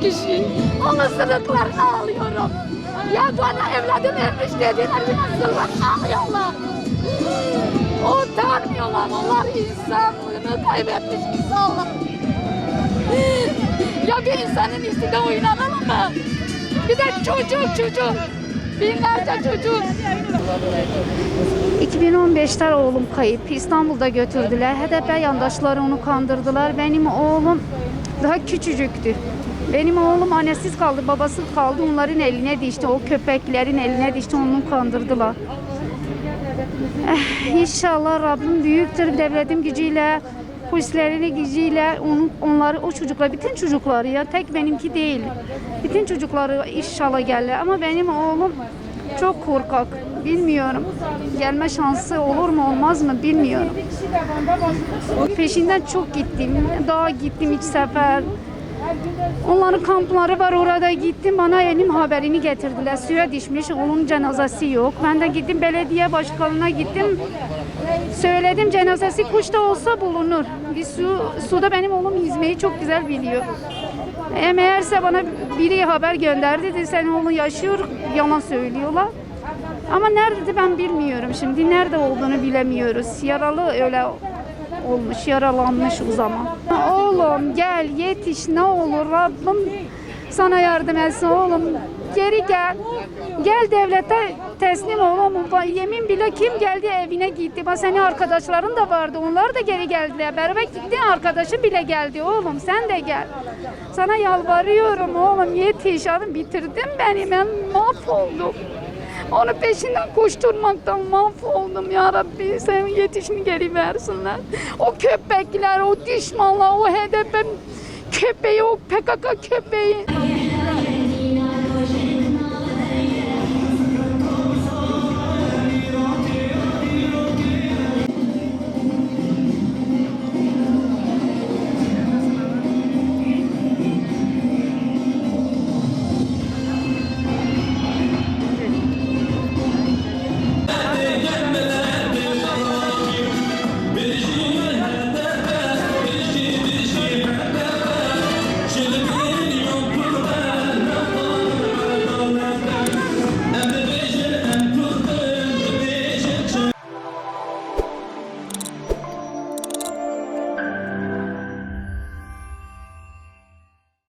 kişi. Onun sırıklarını ağlıyorum. Ya bana evladım ölmüş dediler, bir nasıl ağlıyorlar. Utanmıyorlar, onlar insanlığını kaybetmiş insanlar. Ya bir insanın üstüne oynanır mı? Bir de çocuk. Binlerce çocuk. 2015'te oğlum kayıp. İstanbul'da götürdüler. HDP yandaşları onu kandırdılar. Benim oğlum daha küçücüktü. Benim oğlum annesiz kaldı, babasız kaldı. Onların eline düştü. O köpeklerin eline düştü. Onu kandırdılar. İnşallah Rabbim büyüktür. Devletin gücüyle, polislerin gücüyle onları, o çocuklar, bütün çocukları ya tek benimki değil. Bütün çocukları inşallah gelirler. Ama benim oğlum çok korkak. Bilmiyorum. Gelme şansı olur mu olmaz mı bilmiyorum. Peşinden çok gittim. Dağa gittim 2 sefer. Onların kampları var, orada gittim. Bana elim haberini getirdiler. Suya düşmüş, onun cenazesi yok. Ben de gittim belediye başkanına gittim. Söyledim cenazesi kuşta olsa bulunur. Bir suda benim oğlum yüzmeyi çok güzel biliyor. Meğerse bana biri haber gönderdi dedi senin oğlun yaşıyor, yalan söylüyorlar. Ama nerede ben bilmiyorum şimdi, nerede olduğunu bilemiyoruz. Yaralı öyle olmuş, yaralanmış o zaman. Oğlum gel yetiş ne olur Rabbim sana yardım etsin oğlum. Geri gel. Gel devlete teslim ol oğlum. Yemin bile kim geldi evine gitti. Bak senin arkadaşların da vardı. Onlar da geri geldiler. Beraber gittin arkadaşın bile geldi oğlum. Sen de gel. Sana yalvarıyorum oğlum yetiş. Abi bitirdin beni. Ben mahvoldum. Onun peşinden koşturmaktan mahvoldum ya Rabbi. Sen yetişini geri versinler. O köpekler, o düşmanlar, o HDP köpeği, o PKK köpeği.